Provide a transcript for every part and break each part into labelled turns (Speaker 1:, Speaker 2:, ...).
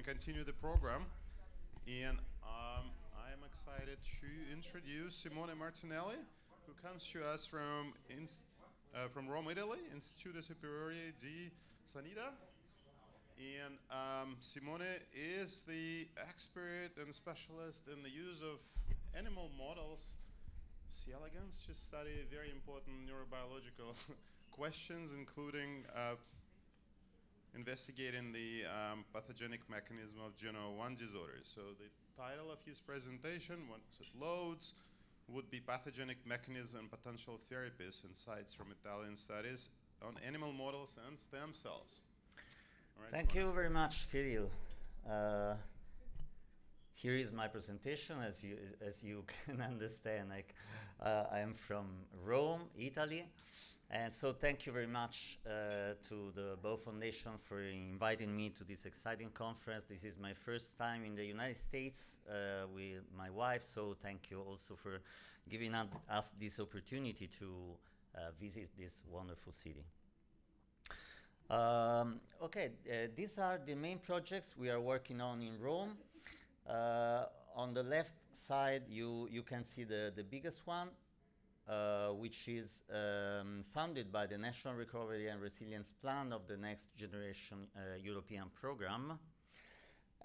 Speaker 1: can continue the program. And I am excited to introduce Simone Martinelli, who comes to us from Rome, Italy, Istituto Superiore di Sanità. And Simone is the expert and specialist in the use of animal models, C. elegans, to study very important neurobiological questions, including investigating the pathogenic mechanism of GNAO1 disorders. So the title of his presentation, once it loads, would be Pathogenic Mechanism and Potential Therapies, Insights from Italian Studies on Animal Models and Stem Cells. All right,
Speaker 2: Thank you very much, Kirill. Here is my presentation. As you can understand, I am from Rome, Italy. And so thank you very much to the Bow Foundation for inviting me to this exciting conference. This is my first time in the United States with my wife, so thank you also for giving us this opportunity to visit this wonderful city. These are the main projects we are working on in Rome. On the left side, you can see the biggest one, which is funded by the National Recovery and Resilience Plan of the Next Generation European Program.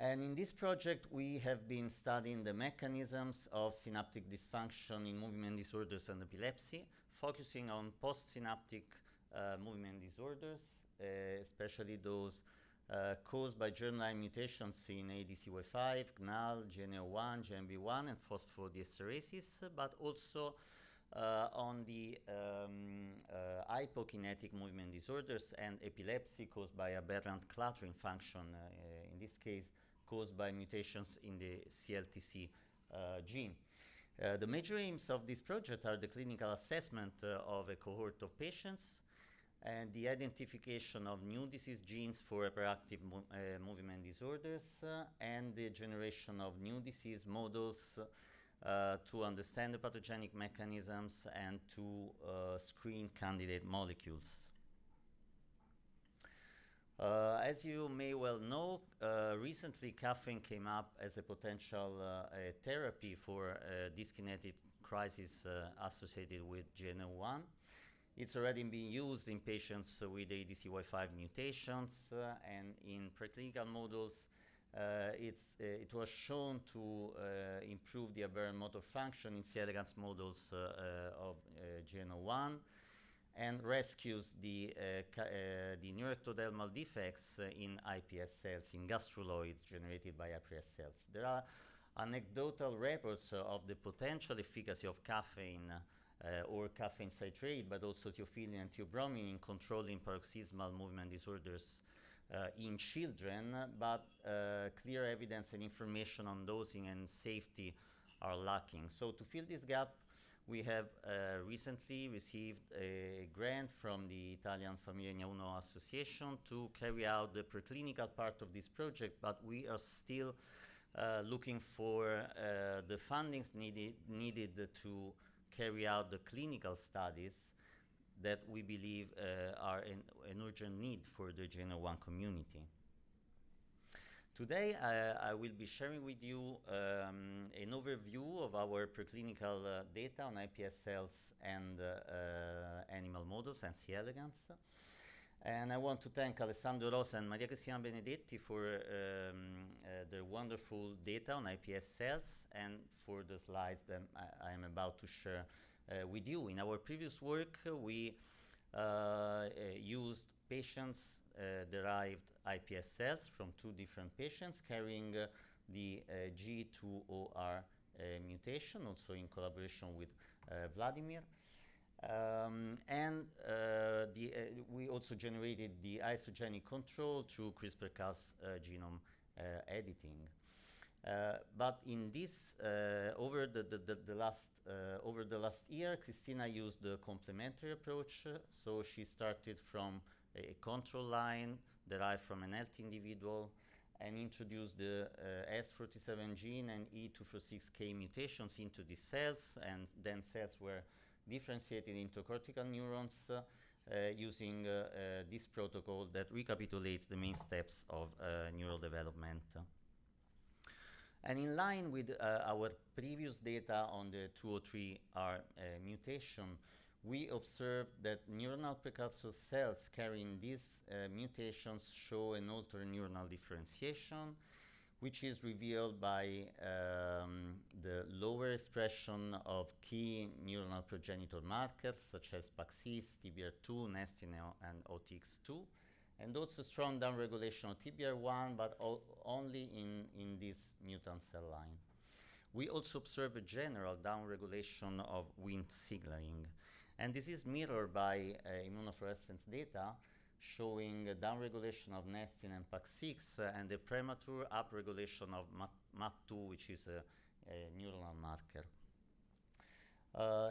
Speaker 2: And in this project, we have been studying the mechanisms of synaptic dysfunction in movement disorders and epilepsy, focusing on postsynaptic movement disorders, especially those caused by germline mutations in ADCY5, GNAL, GNAO1, GNB1, and phosphodiesterases, but also on the hypokinetic movement disorders and epilepsy caused by aberrant cluttering function, in this case caused by mutations in the CLTC gene. The major aims of this project are the clinical assessment of a cohort of patients and the identification of new disease genes for hyperactive movement disorders and the generation of new disease models to understand the pathogenic mechanisms and to screen candidate molecules. As you may well know, recently caffeine came up as a potential therapy for dyskinetic crisis associated with GNAO1. It's already been used in patients with ADCY5 mutations, and in preclinical models, it was shown to improve the aberrant motor function in C. elegans models of GNAO1 and rescues the neuroectodermal defects in iPS cells, in gastruloids generated by iPS cells. There are anecdotal reports of the potential efficacy of caffeine or caffeine citrate, but also theophylline and theobromine in controlling paroxysmal movement disorders in children, but clear evidence and information on dosing and safety are lacking. So to fill this gap, we have recently received a grant from the Italian Famiglia GNAO1 Association to carry out the preclinical part of this project, but we are still looking for the fundings needed to carry out the clinical studies that we believe are an urgent need for the GNAO1 community. Today, I will be sharing with you an overview of our preclinical data on iPS cells and animal models and C. elegans. And I want to thank Alessandro Rosa and Maria Cristina Benedetti for their wonderful data on iPS cells and for the slides that I am about to share with you. In our previous work, we used patients-derived iPS cells from two different patients carrying the G2OR mutation, also in collaboration with Vladimir. We also generated the isogenic control through CRISPR-Cas genome editing. But in this, over the last year, Cristina used the complementary approach. So she started from a control line derived from an healthy individual and introduced the S47 gene and E246K mutations into these cells, and then cells were differentiated into cortical neurons using this protocol that recapitulates the main steps of neural development. And in line with our previous data on the 203R mutation, we observed that neuronal precursor cells carrying these mutations show an altered neuronal differentiation, which is revealed by the lower expression of key neuronal progenitor markers such as PAX6, TBR2, nestin, and OTX2, and also strong downregulation of TBR1, but only in this mutant cell line. We also observe a general downregulation of Wnt signaling, and this is mirrored by immunofluorescence data showing a downregulation of nestin and PAX6 and a premature upregulation of MAP2, which is a neuronal marker.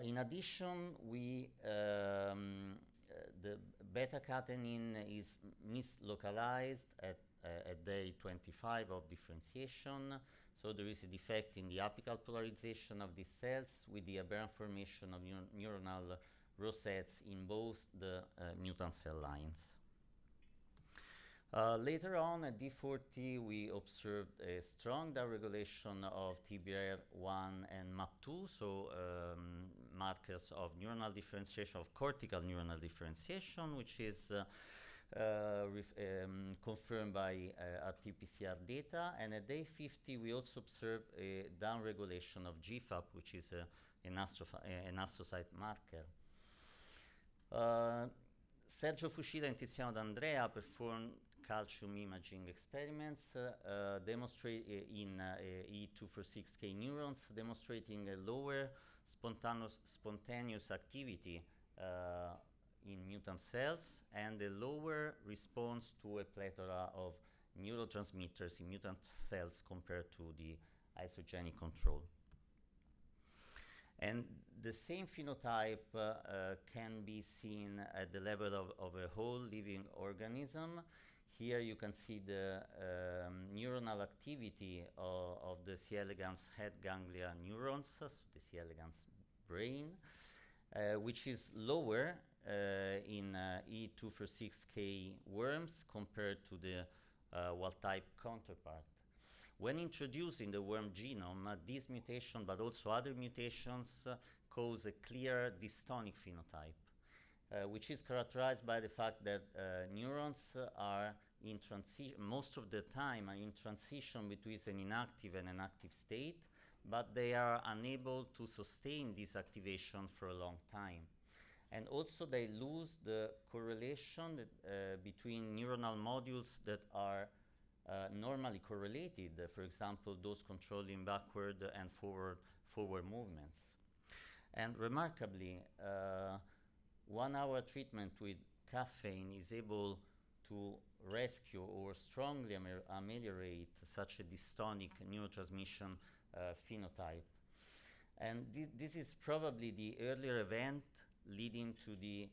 Speaker 2: In addition, the beta-catenin is mislocalized at day 25 of differentiation, so there is a defect in the apical polarization of these cells with the aberrant formation of neuronal rosettes in both the mutant cell lines. Later on at D40, we observed a strong downregulation of TBR1 and MAP2, so markers of neuronal differentiation, of cortical neuronal differentiation, which is confirmed by RT-PCR data. And at day 50, we also observed a downregulation of GFAP, which is an astrocyte marker. Sergio Fucida and Tiziano D'Andrea performed calcium imaging experiments in E246K neurons, demonstrating a lower spontaneous activity in mutant cells and a lower response to a plethora of neurotransmitters in mutant cells compared to the isogenic control. And the same phenotype can be seen at the level of a whole living organism. Here you can see the neuronal activity of the C. elegans head ganglia neurons, so the C. elegans brain, which is lower in E246K worms compared to the wild-type counterpart. When introduced in the worm genome, this mutation, but also other mutations, cause a clear dystonic phenotype, which is characterized by the fact that neurons are in transition, most of the time are in transition between an inactive and an active state, but they are unable to sustain this activation for a long time. And also they lose the correlation between neuronal modules that are normally correlated, for example, those controlling backward and forward movements. And remarkably, 1 hour treatment with caffeine is able to rescue or strongly ameliorate such a dystonic neurotransmission phenotype. And this is probably the earlier event leading to the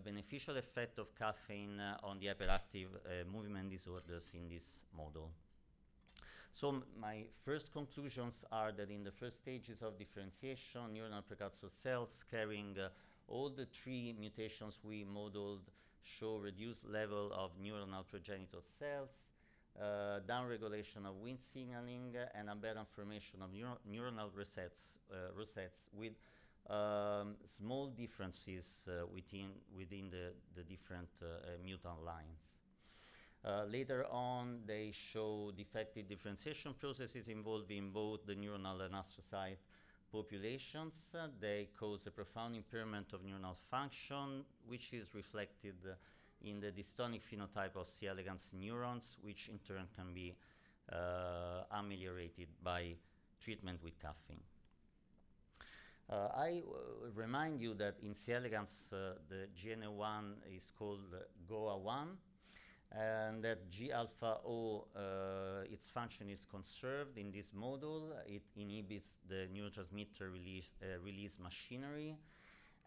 Speaker 2: beneficial effect of caffeine on the hyperactive movement disorders in this model. So my first conclusions are that in the first stages of differentiation, neuronal precursor cells carrying all the 3 mutations we modeled show reduced level of neuronal progenitor cells, downregulation of Wnt signaling, and aberrant formation of neuronal rosettes with small differences within the different mutant lines. Later on, they show defective differentiation processes involving both the neuronal and astrocyte populations. They cause a profound impairment of neuronal function, which is reflected in the dystonic phenotype of C. elegans neurons, which in turn can be ameliorated by treatment with caffeine. I remind you that in C. elegans, the GNAO1 is called GOA1, and that G-alpha O, its function is conserved in this model. It inhibits the neurotransmitter release machinery,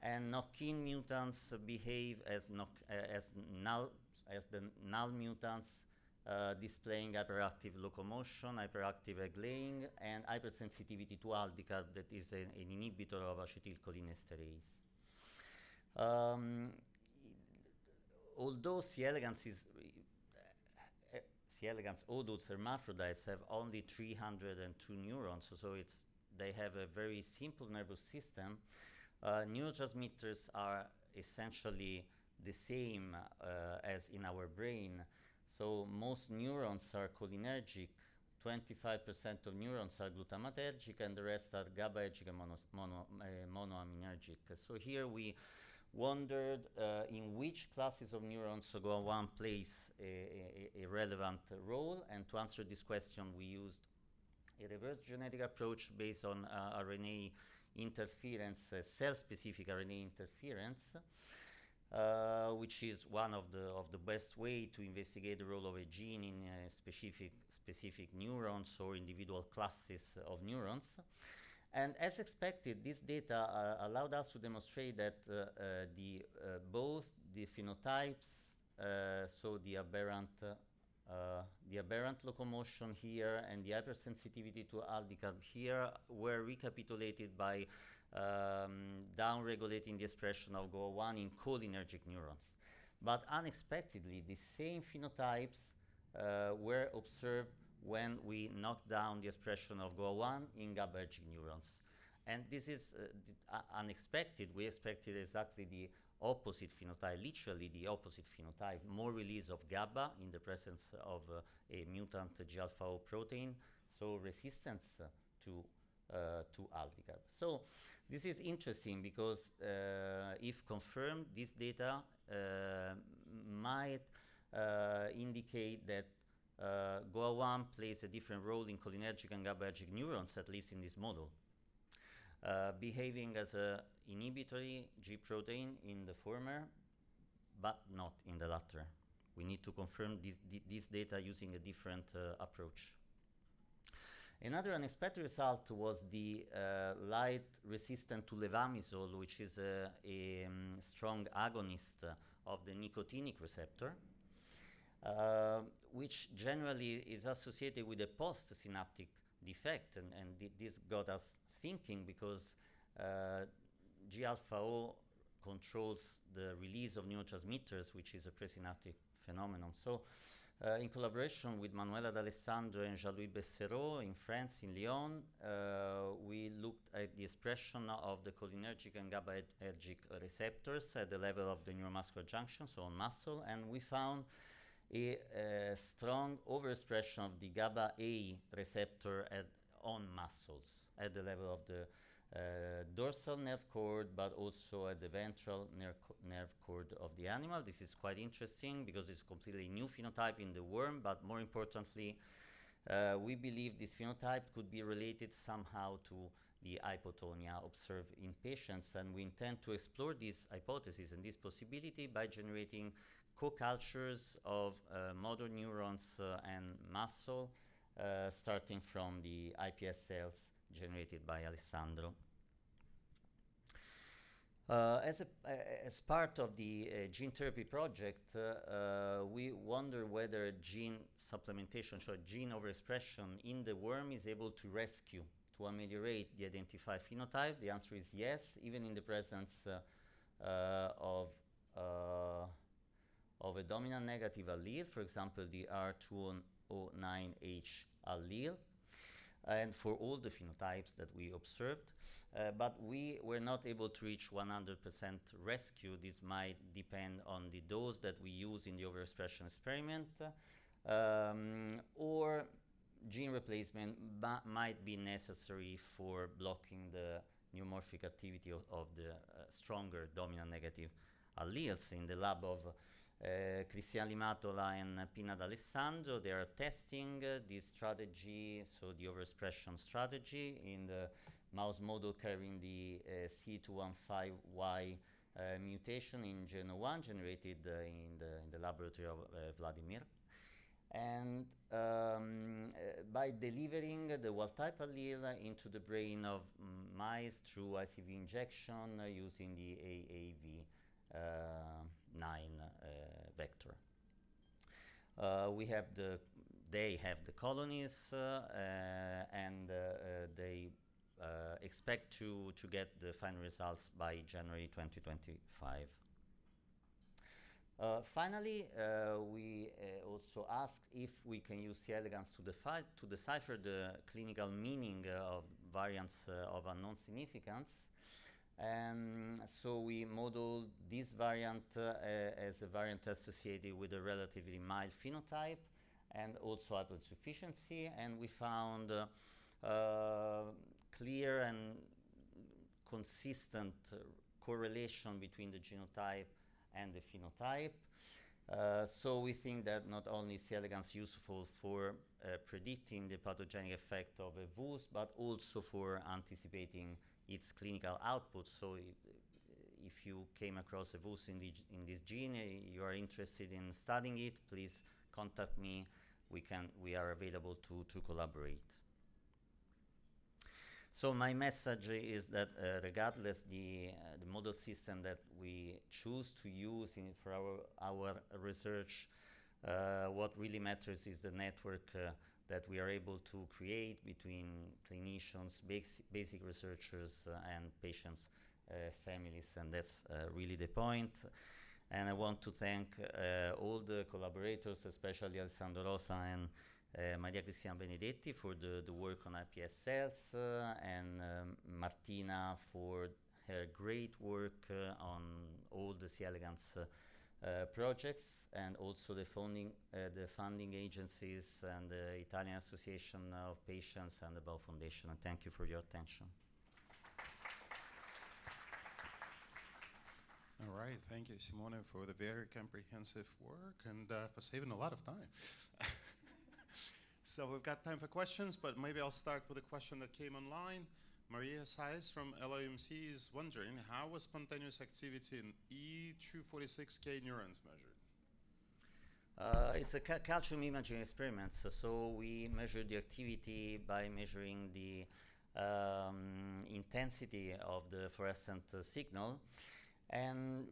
Speaker 2: and knock-in mutants behave as the null mutants, displaying hyperactive locomotion, hyperactive egg-laying, and hypersensitivity to aldicarb, that is an inhibitor of acetylcholinesterase. although C. elegans is C. elegans adult hermaphrodites have only 302 neurons, so they have a very simple nervous system. Neurotransmitters are essentially the same as in our brain. So most neurons are cholinergic, 25% of neurons are glutamatergic, and the rest are GABAergic and monoaminergic. So here we wondered in which classes of neurons GNAO1 plays a relevant role, and to answer this question we used a reverse genetic approach based on RNA interference, cell-specific RNA interference, which is one of the best way to investigate the role of a gene in specific neurons or individual classes of neurons. And as expected, this data allowed us to demonstrate that both the phenotypes, so the aberrant locomotion here and the hypersensitivity to aldehyde here, were recapitulated by downregulating the expression of GNAO1 in cholinergic neurons. But unexpectedly, the same phenotypes were observed when we knock down the expression of GNAO1 in GABAergic neurons. And this is unexpected. We expected exactly the opposite phenotype, literally the opposite phenotype, more release of GABA in the presence of a mutant G-alpha-O protein, so resistance to aldehyde. So this is interesting because if confirmed, this data might indicate that GNAO1 plays a different role in cholinergic and GABAergic neurons, at least in this model, behaving as a inhibitory G protein in the former, but not in the latter. We need to confirm this data using a different approach. Another unexpected result was the light resistant to levamisole, which is a strong agonist of the nicotinic receptor, which generally is associated with a postsynaptic defect, and this got us thinking because G-alpha-O controls the release of neurotransmitters, which is a presynaptic phenomenon. So in collaboration with Manuela D'Alessandro and Jean-Louis Bessereau in France, in Lyon, we looked at the expression of the cholinergic and GABAergic receptors at the level of the neuromuscular junction, so on muscle, and we found a strong overexpression of the GABA-A receptor on muscles at the level of the dorsal nerve cord, but also at the ventral nerve cord of the animal. This is quite interesting because it's a completely new phenotype in the worm, but more importantly, we believe this phenotype could be related somehow to the hypotonia observed in patients, and we intend to explore this hypothesis and this possibility by generating co-cultures of motor neurons and muscle, starting from the iPS cells generated by Alessandro. As part of the gene therapy project, we wonder whether gene supplementation, so gene overexpression in the worm, is able to rescue, to ameliorate the identified phenotype. The answer is yes, even in the presence of a dominant negative allele, for example, the R209H allele, and for all the phenotypes that we observed. But we were not able to reach 100% rescue. This might depend on the dose that we use in the overexpression experiment, or gene replacement might be necessary for blocking the neuromorphic activity of the stronger dominant negative alleles. In the lab of Cristian Limatola and Pina D'Alessandro, they are testing this strategy, so the overexpression strategy, in the mouse model carrying the C215Y mutation in GNAO1 generated in the laboratory of Vladimir. And by delivering the wild-type allele into the brain of mice through ICV injection using the AAV9 vector. They have the colonies, and they expect to get the final results by January 2025. Finally, we also asked if we can use C. elegans to decipher the clinical meaning of variants of unknown significance. And so we modeled this variant as a variant associated with a relatively mild phenotype and also haploinsufficiency, and we found clear and consistent correlation between the genotype and the phenotype. So we think that not only is C. elegans useful for predicting the pathogenic effect of a VUS, but also for anticipating its clinical output. So if you came across a VUS in this gene, you are interested in studying it, please contact me. We are available to collaborate. So my message is that regardless the model system that we choose to use for our research, what really matters is the network that we are able to create between clinicians, basic researchers, and patients' families, and that's really the point. And I want to thank all the collaborators, especially Alessandro Rosa and Maria Cristina Benedetti for the work on iPS cells, and Martina for her great work on all the C. elegans projects, and also the funding agencies and the Italian Association of Patients and the Bell Foundation. And thank you for your attention.
Speaker 1: All right, thank you, Simone, for the very comprehensive work and for saving a lot of time. So we've got time for questions, but maybe I'll start with a question that came online. Maria Sais from LIMC is wondering, how was spontaneous activity in E246K neurons measured?
Speaker 2: It's a calcium imaging experiment. So we measure the activity by measuring the intensity of the fluorescent signal. And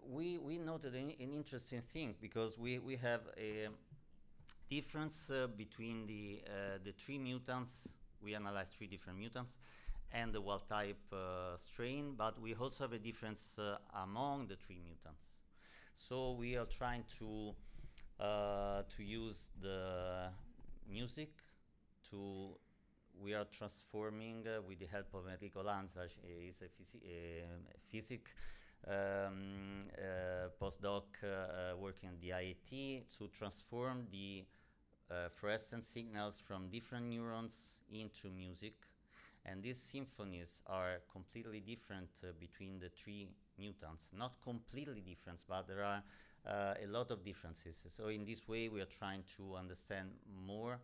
Speaker 2: we noted an interesting thing, because we have a difference between the three mutants. We analyzed 3 different mutants and the wild type strain, but we also have a difference among the 3 mutants. So we are trying to use the music we are transforming with the help of Enrico Lanza, he's a physics postdoc working at the IIT, to transform the fluorescent signals from different neurons into music. And these symphonies are completely different between the 3 mutants. Not completely different, but there are a lot of differences. So in this way, we are trying to understand more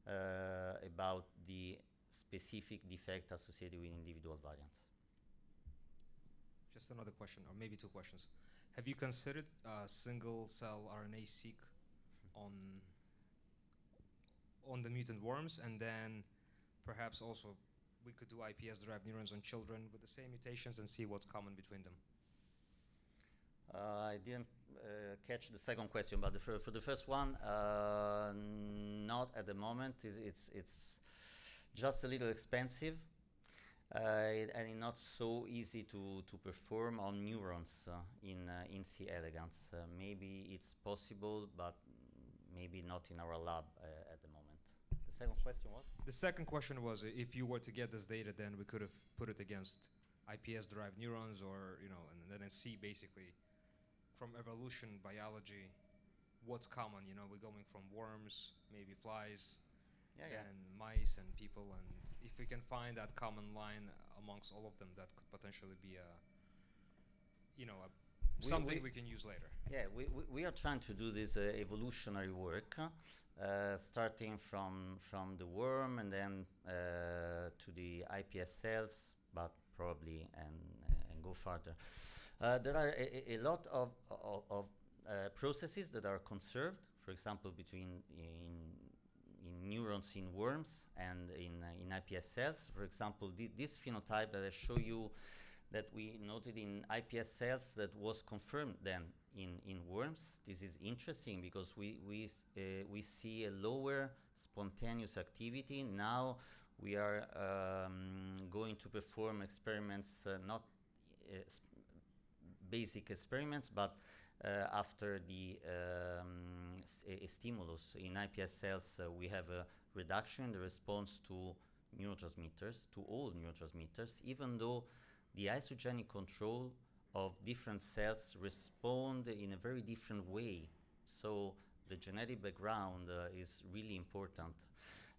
Speaker 2: about the specific defect associated with individual variants.
Speaker 3: Just another question, or maybe 2 questions. Have you considered single-cell RNA-seq on the mutant worms, and then perhaps also we could do iPS-derived neurons on children with the same mutations and see what's common between them?
Speaker 2: I didn't catch the second question, but for the first one, not at the moment. It's just a little expensive, and it's not so easy to perform on neurons in C. elegans. Maybe it's possible, but maybe not in our lab at the moment. The second question was?
Speaker 3: The second question was, if you were to get this data, then we could have put it against iPS-derived neurons, or and then see basically from evolution biology what's common. We're going from worms, maybe flies, and mice and people, and if we can find that common line amongst all of them, that could potentially be something we can use later.
Speaker 2: Yeah, we are trying to do this evolutionary work, starting from the worm and then to the iPS cells, but probably and go further. There are a lot of processes that are conserved, for example, between in neurons in worms and in iPS cells. For example, this phenotype that I show you, that we noted in iPS cells, that was confirmed then in worms. This is interesting because we see a lower spontaneous activity. Now we are going to perform experiments, not basic experiments, but after the a stimulus. In iPS cells, we have a reduction in the response to neurotransmitters, to all neurotransmitters, even though the isogenic control of different cells respond in a very different way. So the genetic background is really important.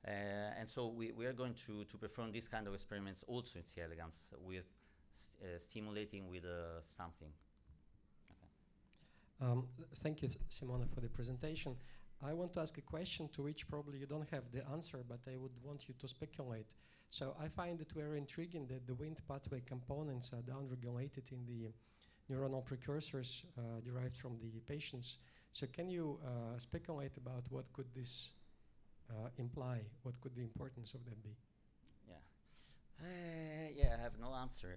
Speaker 2: And so we are going to perform this kind of experiments also in C. elegans with stimulating with something.
Speaker 4: Thank you, Simone, for the presentation. I want to ask a question to which probably you don't have the answer, but I would want you to speculate. So I find it very intriguing that the Wnt pathway components are downregulated in the neuronal precursors derived from the patients. So can you speculate about what could this imply? What could the importance of that be?
Speaker 2: Yeah, I have no answer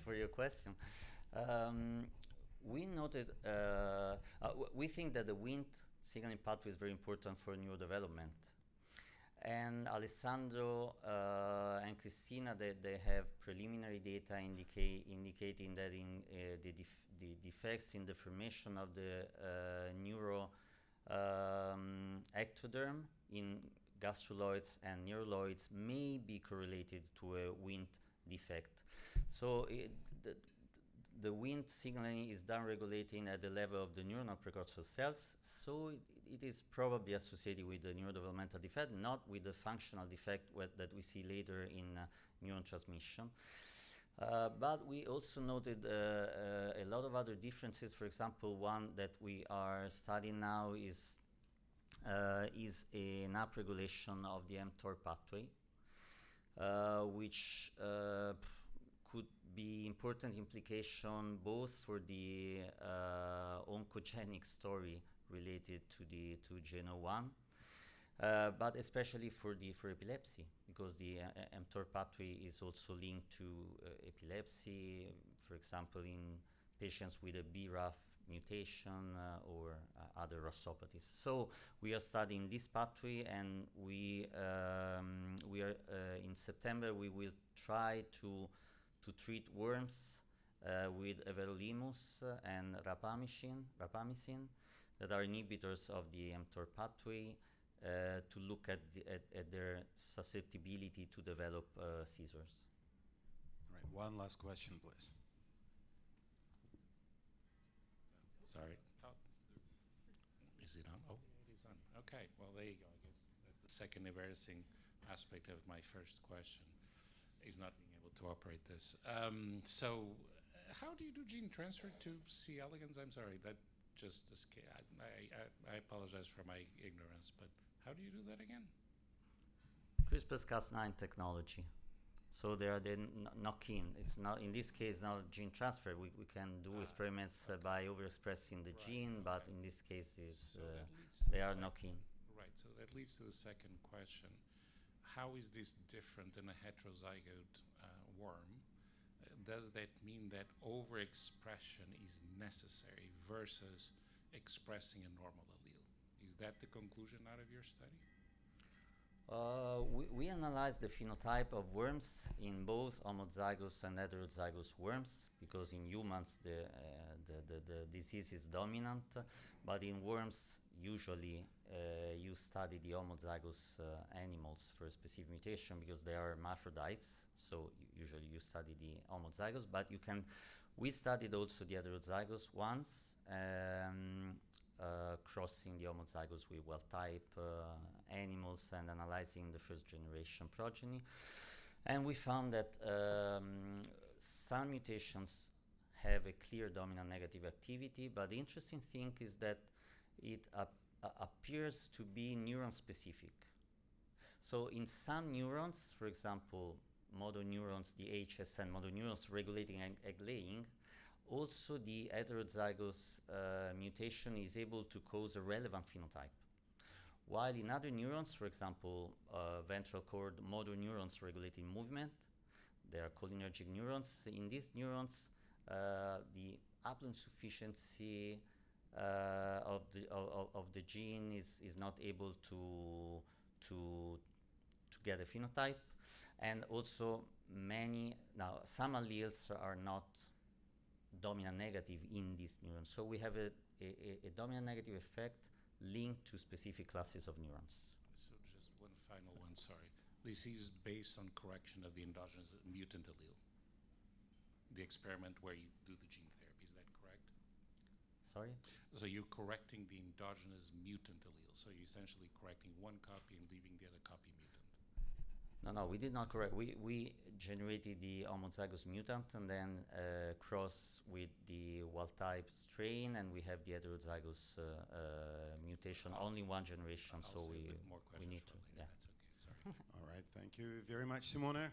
Speaker 2: for your question. We noted, we think that the Wnt signaling pathway is very important for neurodevelopment. And Alessandro and Cristina, they have preliminary data indicating that in the defects in the formation of the neuro ectoderm in gastruloids and neuroloids may be correlated to a Wnt defect. So the Wnt signaling is downregulating at the level of the neuronal precursor cells, so it is probably associated with the neurodevelopmental defect, not with the functional defect that we see later in neuron transmission. But we also noted a lot of other differences. For example, one that we are studying now is an upregulation of the mTOR pathway, which could be important implication both for the oncogenic story related to GNAO1, but especially for epilepsy, because the mTOR pathway is also linked to epilepsy, for example, in patients with a BRAF mutation or other RASopathies. So we are studying this pathway, and we are in September we will try to treat worms with everolimus and rapamycin that are inhibitors of the mTOR pathway to look at their susceptibility to develop seizures.
Speaker 1: All right, one last question, please. Sorry. Oh. Is it on? Oh, it is on. Okay, well, there you go. I guess that's the second embarrassing aspect of my first question, is not being able to operate this. So how do you do gene transfer to C. elegans? I'm sorry, that just escaped. I apologize for my ignorance, but how do you do that again?
Speaker 2: CRISPR-Cas9 technology. So they are then knock-in. It's not, in this case, not gene transfer. We can do experiments by overexpressing the gene, but in this case, they are knock-in.
Speaker 1: Right, so that leads to the second question. How is this different than a heterozygote worm? Does that mean that overexpression is necessary versus expressing a normal allele? Is that the conclusion out of your study?
Speaker 2: We analyzed the phenotype of worms in both homozygous and heterozygous worms, because in humans the disease is dominant, but in worms usually you study the homozygous animals for a specific mutation because they are hermaphrodites, so usually you study the homozygous, but we studied also the heterozygous ones, crossing the homozygous with wild-type animals and analyzing the first-generation progeny. And we found that some mutations have a clear dominant negative activity, but the interesting thing is that it appears to be neuron-specific. So in some neurons, for example, motor neurons, the HSN motor neurons regulating egg laying, also the heterozygous mutation is able to cause a relevant phenotype. While in other neurons, for example, ventral cord motor neurons regulating movement, they are cholinergic neurons. In these neurons, the haploinsufficiency of the gene is not able to get a phenotype, and also some alleles are not dominant negative in these neurons. So we have a a dominant negative effect linked to specific classes of neurons.
Speaker 5: So just one final one, sorry. This is based on correction of the endogenous mutant allele. The experiment where you do the gene therapy, is that correct?
Speaker 2: Sorry?
Speaker 5: So you're correcting the endogenous mutant allele. So you're essentially correcting one copy and leaving the other copy mutant.
Speaker 2: No, we did not correct. We generated the homozygous mutant and then cross with the wild type strain, and we have the heterozygous mutation. Only one generation,
Speaker 5: I'll
Speaker 2: so
Speaker 5: save
Speaker 2: we
Speaker 5: more
Speaker 2: need
Speaker 5: questions
Speaker 2: to.
Speaker 5: for later.
Speaker 2: Yeah.
Speaker 5: That's okay, sorry.
Speaker 1: All right, thank you very much, Simone.